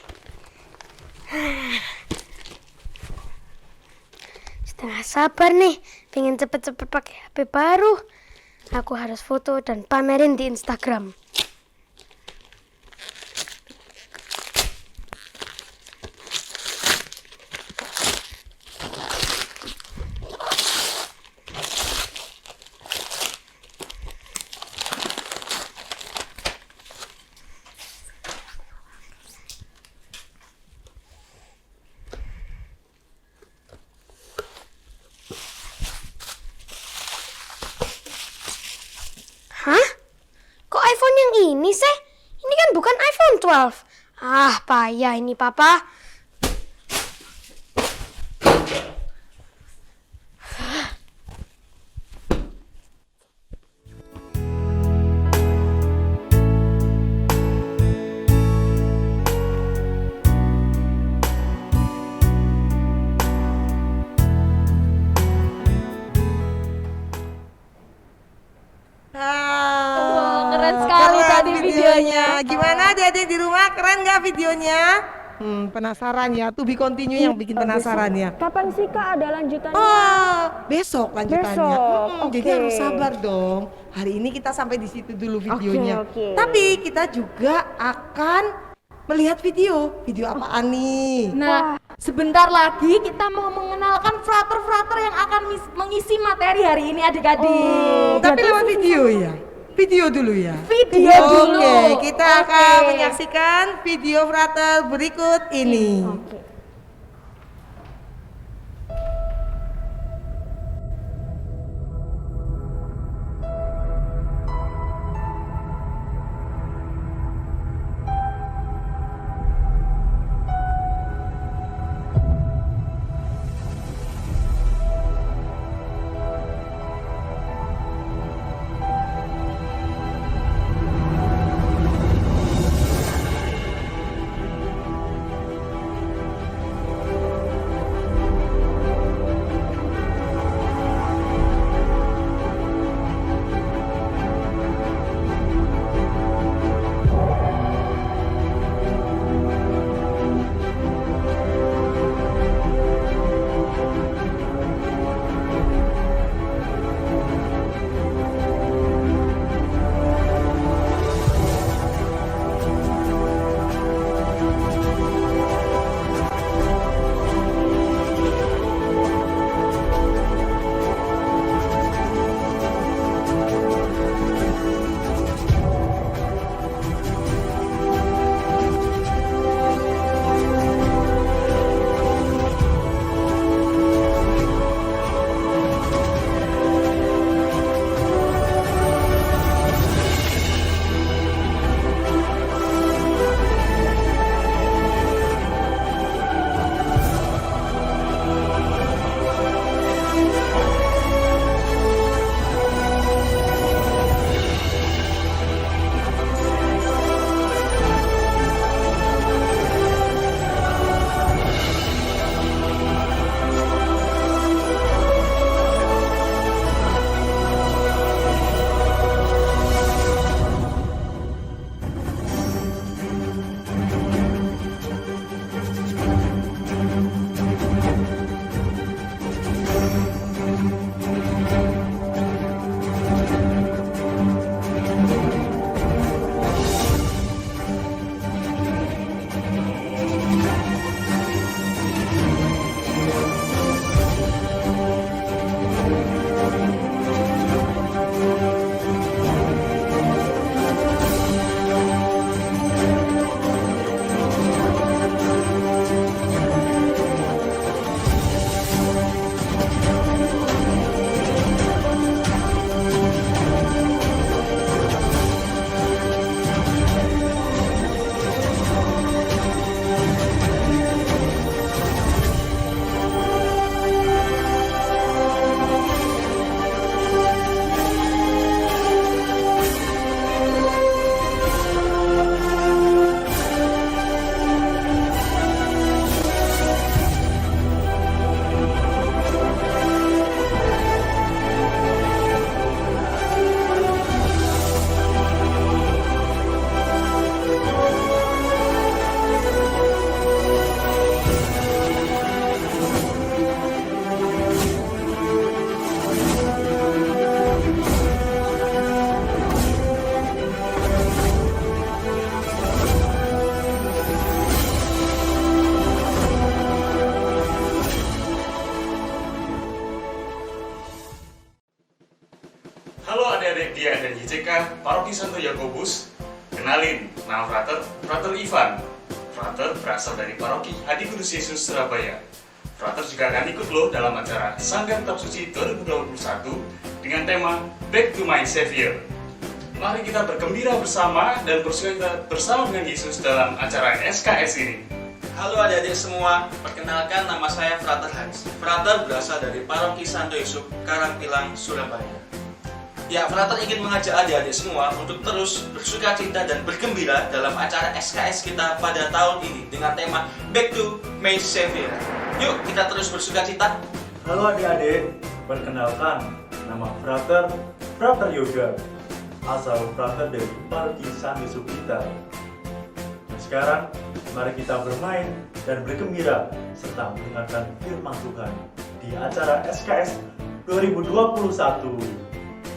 Setengah sabar nih, pengen cepet-cepet pakai HP baru. Aku harus foto dan pamerin di Instagram. Hah? Kok iPhone yang ini sih? Ini kan bukan iPhone 12. Ah, payah ini, Papa. Wah, keren sekali tadi videonya. Gimana Keren nggak videonya? Penasaran ya, to be continue yang bikin penasaran ya. Kapan sih Kak ada lanjutannya? Oh, besok lanjutannya. Besok, Jadi oke. harus sabar dong. Hari ini kita sampai di situ dulu videonya. Oke. Tapi kita juga akan melihat video apaan nih? Nah, sebentar lagi kita mau mengenalkan frater-frater yang akan mengisi materi hari ini adik-adik. Tapi lewat video ya. Video dulu ya. Video dulu. Oke, kita akan menyaksikan video frater berikut ini. adik-adik Dia dan YCK Paroki Santo Yakobus. Kenalin, nama Frater Ivan. Frater berasal dari Paroki Hadi Kudus Yesus Surabaya. Frater juga akan ikut loh dalam acara Sanggar Kitab Suci 2021 dengan tema Back to My Savior. Mari kita bergembira bersama dan bersuka bersama dengan Yesus dalam acara SKS ini. Halo adik-adik semua, perkenalkan nama saya Frater Hans. Frater berasal dari Paroki Santo Yusuf, Karangpilang, Surabaya. Ya, Frater ingin mengajak adik-adik semua untuk terus bersukacita dan bergembira dalam acara SKS kita pada tahun ini dengan tema Back to My Savior. Yuk kita terus bersukacita. Halo adik-adik, perkenalkan nama Frater Yoga, asal Frater dari Paroki Santo Yusuf kita. Sekarang, mari kita bermain dan bergembira serta mendengarkan firman Tuhan di acara SKS 2021.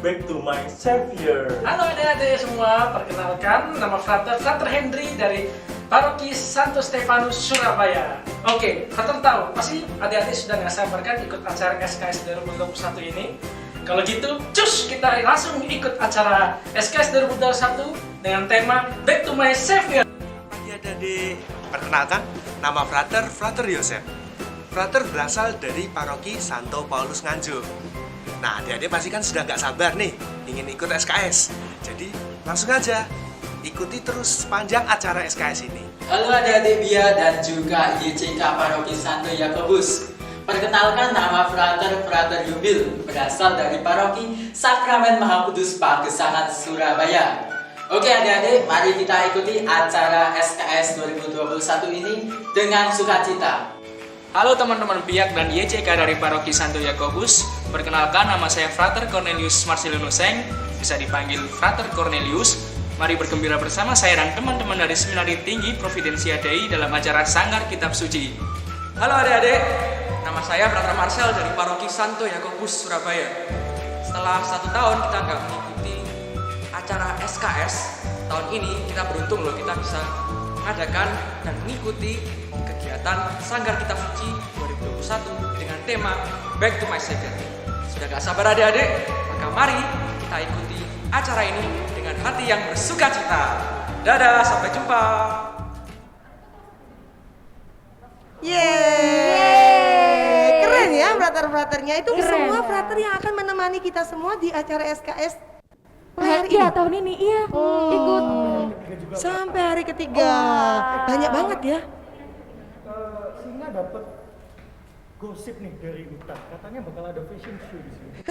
Back to my Savior. Halo adik-adik semua, perkenalkan nama Frater Henry dari Paroki Santo Stefanus Surabaya. Oke, Frater tahu, pasti adik-adik sudah gak sabar kan ikut acara SKS 2021 ini? Kalau gitu, cus kita langsung ikut acara SKS 2021 dengan tema Back to my Savior. Pagi adik-adik, perkenalkan nama Frater Yosef. Frater berasal dari Paroki Santo Paulus Nganjuk. Nah, adik-adik pasti kan sudah nggak sabar nih ingin ikut SKS. Jadi langsung aja ikuti terus sepanjang acara SKS ini. Halo adik-adik Bia dan juga YCK Paroki Santo Yakobus. Perkenalkan nama Frater Yubil, berasal dari Paroki Sakramen Maha Kudus Pagesangan Surabaya. Oke adik-adik, mari kita ikuti acara SKS 2021 ini dengan sukacita. Halo teman-teman Biak dan YCK dari Paroki Santo Yakobus. Perkenalkan nama saya Frater Cornelius Marcelino Seng, bisa dipanggil Frater Cornelius. Mari bergembira bersama saya dan teman-teman dari Seminari Tinggi Providensia Dei dalam acara Sanggar Kitab Suci. Halo adik-adik, nama saya Frater Marcel dari Paroki Santo Yakobus Surabaya. Setelah 1 tahun kita nggak mengikuti acara SKS, tahun ini kita beruntung loh kita bisa mengadakan dan mengikuti kegiatan Sanggar Kitab Suci 2021 dengan tema Back to my Savior. Sudah gak sabar adik-adik? Maka mari kita ikuti acara ini dengan hati yang bersuka cita. Dadah, sampai jumpa. Yeay, keren ya frater-fraternya. Itu semua frater yang akan menemani kita semua di acara SKS hari ini. Tahun ini, iya. Ikut. Sampai hari ketiga. Banyak banget ya. Singa dapat gosip nih dari Uta, katanya bakal ada fashion show di sini.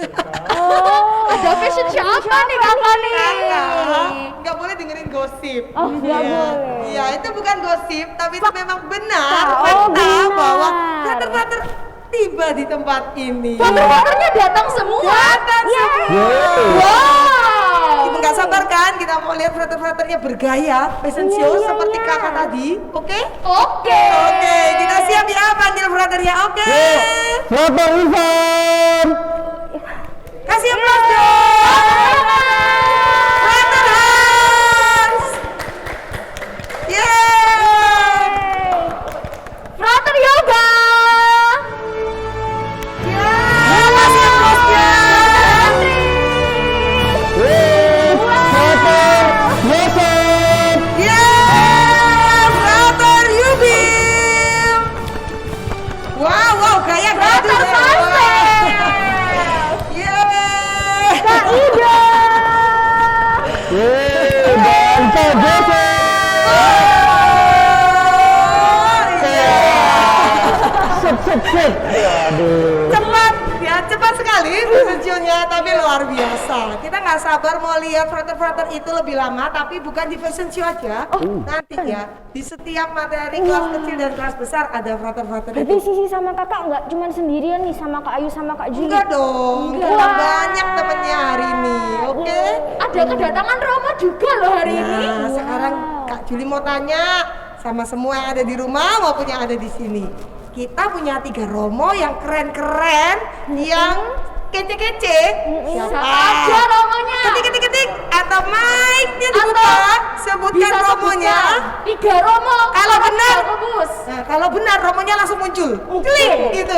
Ada fashion show apa nih kakak nih? Nggak boleh dengerin gosip. Oh, nggak boleh. Iya, itu bukan gosip, tapi itu memang benar. Fakta bahwa frater-frater tiba di tempat ini. Frater-fraternya datang semua. Datang semua. Wow. Kita nggak sabar kan? Kita mau lihat frater-fraternya bergaya fashion show seperti kakak tadi. Oke? Oke. Oke, kita siap ya panggil fraternya. Oke. Frater Ivan. Kasih aplaus dong. Frater Hans. Yeay. Frater Yoga. Kasih aplausnya. Frater Yosef. Frater Yubil. Wow, gaya Frater Kak Ida. Dan Kak Joseph. Sip. Aduh. Cepat sekali fashion-nya, tapi luar biasa. Kita nggak sabar mau lihat frater-frater itu lebih lama, tapi bukan di fashion show aja. Nanti ya, di setiap materi kelas kecil dan kelas besar ada frater-frater Berarti itu. Sisi sama kakak nggak cuma sendirian nih, sama Kak Ayu sama Kak Juli? Enggak dong, kita banyak temennya hari ini, oke? Ada kedatangan Romo juga loh hari ini. Nah, sekarang Kak Juli mau tanya sama semua yang ada di rumah maupun yang ada di sini. Kita punya 3 Romo yang keren-keren, yang kece-kece. Siapa aja Romonya? Ketik. Atau mic-nya dibuka, sebutkan Romonya. 3 Romo. Kalau benar, Yakobus. nah, kalau benar Romonya langsung muncul. Klik gitu.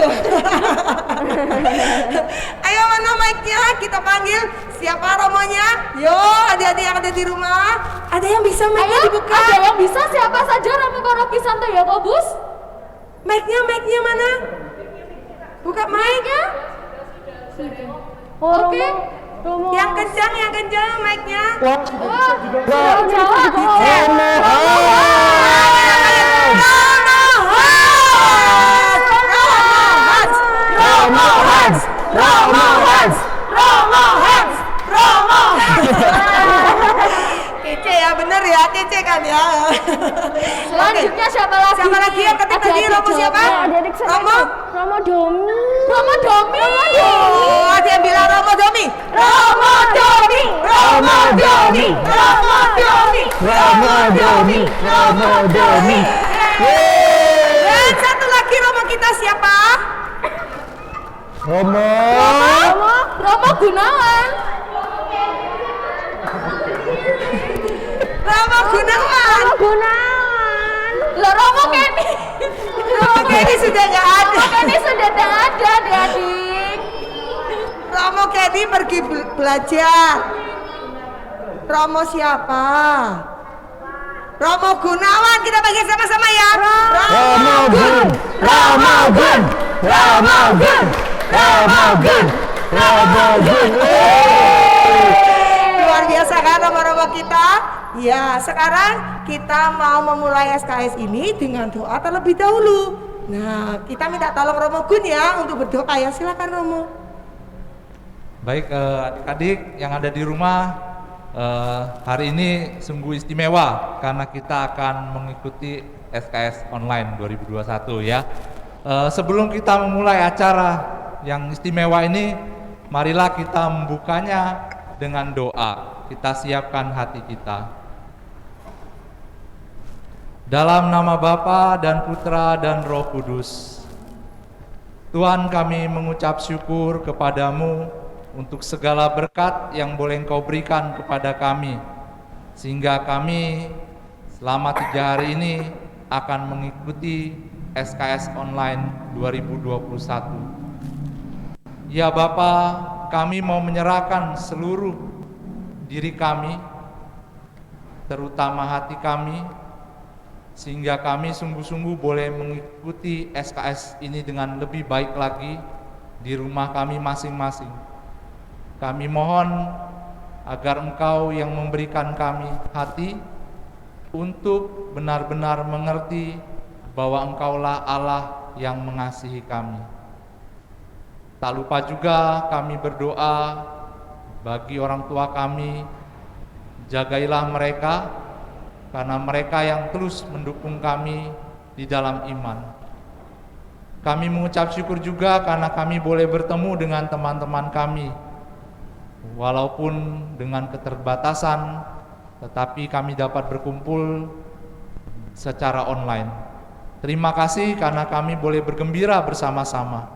Ayo mana mic-nya, kita panggil siapa Romonya? Yo, adik-adik yang ada di rumah, ada yang bisa mic-nya dibuka? Ada yang bisa, siapa saja Romo Paroki Santo Yakobus? Mic-nya mana? Buka mic-nya. Oke. Yang kencang mic-nya. Kece ya, bener ya, kece kan ya. Selanjutnya siapa lagi? Siapa lagi yang ketik tadi? Romo siapa? Romo Domi. Romo Domi. Oh, ada yang bilang Romo Domi. Doni, Romo Doni, Romo Doni, Romo Doni, Romo Doni, Romo Doni. Dan satu lagi Romo kita siapa? Romo Gunawan. Romo Gunawan. Lah Romo Kenny. Romo Kenny sudah nggak ada. Romo Kenny sudah tidak ada, adik-adik. Romo Kenny pergi belajar. Romo siapa? Romo Gunawan, kita bagi sama-sama ya. Romo Gun, Romo Gun, Romo Gun, Romo Gun, Romo Gun. Luar biasa kan Romo-Romo kita? Ya, sekarang kita mau memulai SKS ini dengan doa terlebih dahulu. Nah, kita minta tolong Romo Gun ya untuk berdoa ya. Silakan Romo. Baik, adik-adik yang ada di rumah, hari ini sungguh istimewa karena kita akan mengikuti SKS online 2021 ya. Sebelum kita memulai acara yang istimewa ini, marilah kita membukanya dengan doa. Kita siapkan hati kita. Dalam nama Bapa dan Putra dan Roh Kudus, Tuhan, kami mengucap syukur kepadamu untuk segala berkat yang boleh Engkau berikan kepada kami, sehingga kami selama 3 hari ini akan mengikuti SKS online 2021. Ya Bapa, kami mau menyerahkan seluruh diri kami, terutama hati kami, sehingga kami sungguh-sungguh boleh mengikuti SKS ini dengan lebih baik lagi di rumah kami masing-masing. Kami mohon agar Engkau yang memberikan kami hati untuk benar-benar mengerti bahwa Engkaulah Allah yang mengasihi kami. Tak lupa juga kami berdoa bagi orang tua kami, jagailah mereka, karena mereka yang terus mendukung kami di dalam iman. Kami mengucap syukur juga karena kami boleh bertemu dengan teman-teman kami, walaupun dengan keterbatasan, tetapi kami dapat berkumpul secara online. Terima kasih karena kami boleh bergembira bersama-sama.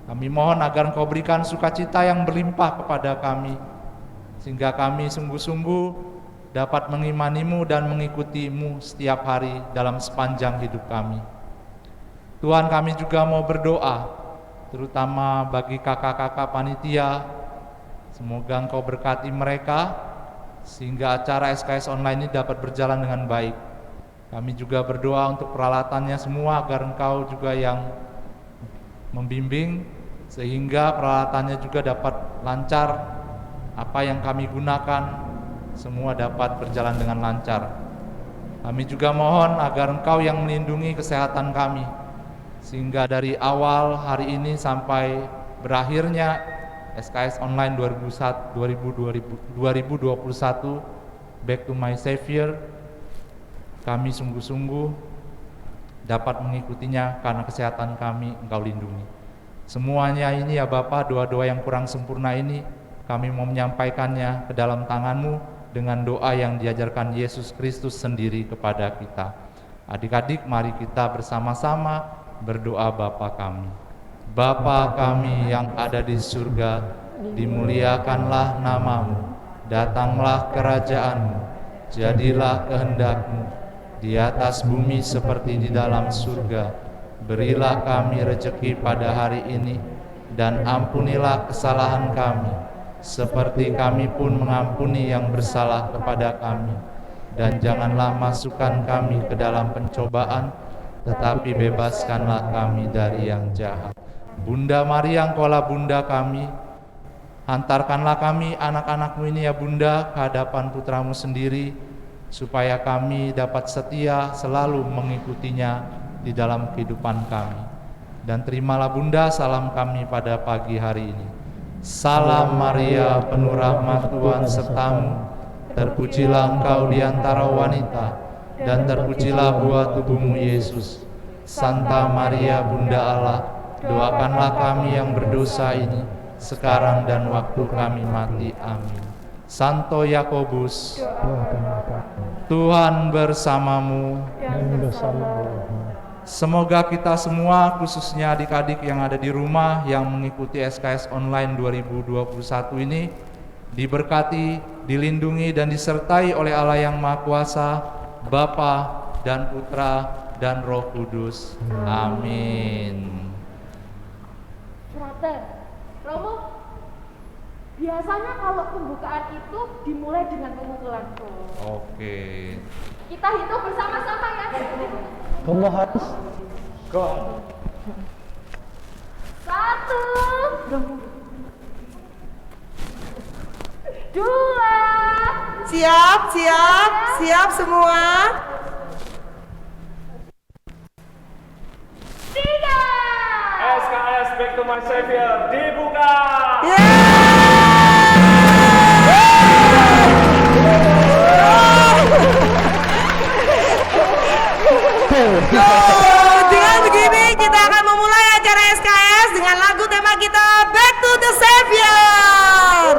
Kami mohon agar Engkau berikan sukacita yang berlimpah kepada kami, sehingga kami sungguh-sungguh dapat mengimanimu dan mengikutimu setiap hari dalam sepanjang hidup kami. Tuhan, kami juga mau berdoa, terutama bagi kakak-kakak panitia. Semoga Engkau berkati mereka, sehingga acara SKS online ini dapat berjalan dengan baik. Kami juga berdoa untuk peralatannya semua, agar Engkau juga yang membimbing, sehingga peralatannya juga dapat lancar. Apa yang kami gunakan semua dapat berjalan dengan lancar. Kami juga mohon agar Engkau yang melindungi kesehatan kami, sehingga dari awal hari ini sampai berakhirnya SKS online 2021 Back to My Savior, kami sungguh-sungguh dapat mengikutinya karena kesehatan kami Engkau lindungi. Semuanya ini ya Bapa, doa-doa yang kurang sempurna ini kami mau menyampaikannya ke dalam tangan-Mu dengan doa yang diajarkan Yesus Kristus sendiri kepada kita. Adik-adik, mari kita bersama-sama berdoa Bapa kami. Bapa kami yang ada di surga, dimuliakanlah nama-Mu, datanglah kerajaan-Mu, jadilah kehendak-Mu di atas bumi seperti di dalam surga. Berilah kami rejeki pada hari ini, dan ampunilah kesalahan kami, seperti kami pun mengampuni yang bersalah kepada kami. Dan janganlah masukkan kami ke dalam pencobaan, tetapi bebaskanlah kami dari yang jahat. Bunda Maria, Engkaulah Bunda kami, hantarkanlah kami anak-anak-Mu ini ya Bunda ke hadapan Putra-Mu sendiri, supaya kami dapat setia selalu mengikutinya di dalam kehidupan kami. Dan terimalah Bunda salam kami pada pagi hari ini. Salam Maria, penuh rahmat Tuhan sertamu, terpujilah Engkau di antara wanita, dan terpujilah buah tubuhmu Yesus. Santa Maria Bunda Allah, doakanlah kami yang berdosa ini, sekarang dan waktu kami mati. Amin. Santo Yakobus, Tuhan bersamamu. Semoga kita semua, khususnya adik-adik yang ada di rumah yang mengikuti SKS Online 2021 ini, diberkati, dilindungi, dan disertai oleh Allah yang Maha Kuasa, Bapa dan Putra dan Roh Kudus. Amin. Frater, Romo, biasanya kalau pembukaan itu dimulai dengan pemukulan. Oke. Kita hitung bersama-sama ya. Kamu harus. Satu. Dua. Siap semua. Tiga. SKS Back to My Savior dibuka. Dengan begini kita akan memulai acara SKS dengan lagu tema kita Back to the Savior.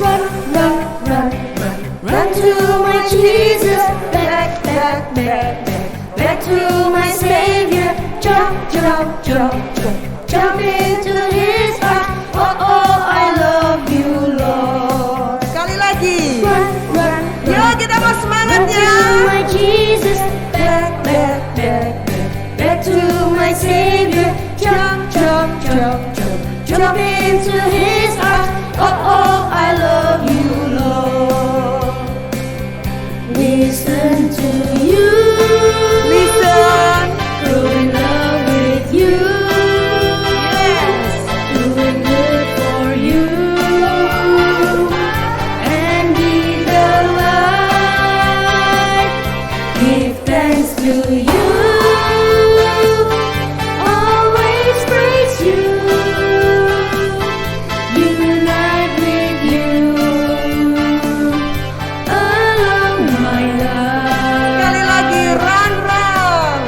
Run, run, run, run, run to my Jesus, back, back, back, back, back to my Savior. Jump, jump, jump, jump, jump into His arms. Oh, oh, I love you, Lord. Sekali lagi. Run, run, run. Yuk kita mau semangatnya. Back to my Jesus, back, back, back, back, back to my Savior. Jump, jump, jump, jump, jump into His arms. Oh, oh, I love you, Lord. Listen to you. Listen. Growing love with you. Yes. Doing good for you. And be the light. Give thanks to you. Always praise you. Unite with you along my life. Sekali lagi, run, run.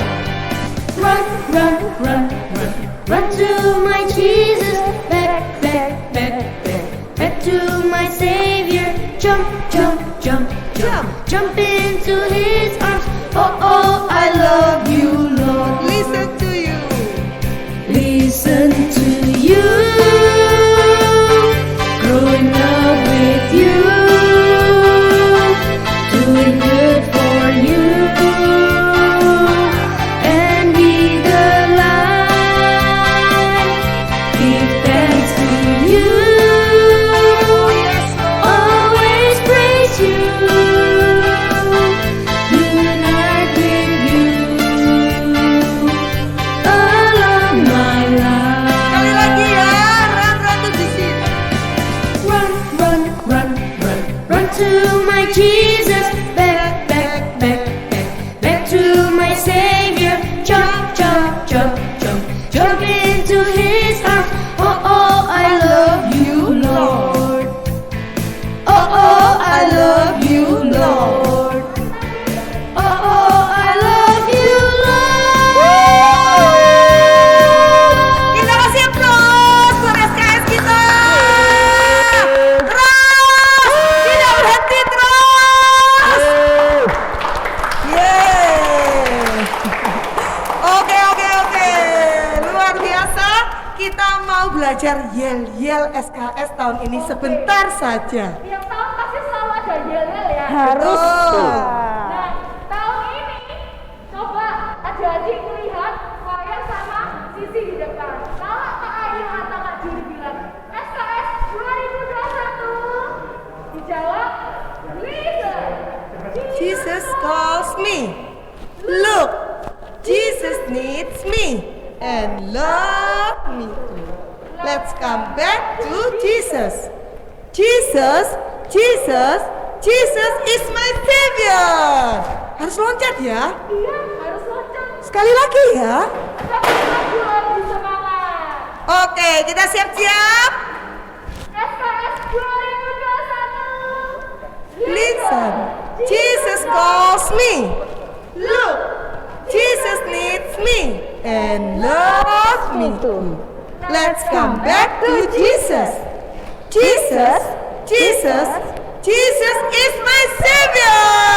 Run, run, run, run, run to my Jesus. Back, back, back, back, back to my Savior. Jump, jump, jump, jump, jump into His arms. Oh, oh, I love you, Lord. Listen to you. Listen to you. Growing up with you. Doing good for you. And be the light. Give thanks to you. Always praise you. Unite with you along my life. Sekali lagi ya, run, run to the seat. Run, run, run, run, run to my Jesus. Back, back, back, back, back to my Savior. Jump, jump, jump, jump, jump into His arms. Oh, oh, I love you, Lord. Oh, oh, I love you, Lord. Oh, oh, I love you, Lord. Kita kasih applause buat SKS kita. Terus, tidak berhenti terus. Yeay. Oke. Luar biasa. Kita mau belajar yel-yel SKS tahun ini sebentar saja. Tiap tahun pasti selalu ada yel-yel ya. Harus. Nah, tahun ini coba adik-adik melihat saya sama Sisi di depan. Kalau Kak Ayu atau Kak Juri bilang SKS 2021, dijawab listen. Jesus calls me. Look, Jesus needs me and love me too. Let's come back to Jesus. Jesus is my Savior. Harus loncat ya. Iya, harus loncat. Sekali lagi ya. Satu lagi lebih semangat. Oke, kita siap-siap. SKS 2021. Listen. Jesus calls me. Look, Jesus needs me and loves me too. Let's come back to Jesus. Jesus, Jesus, Jesus is my Savior.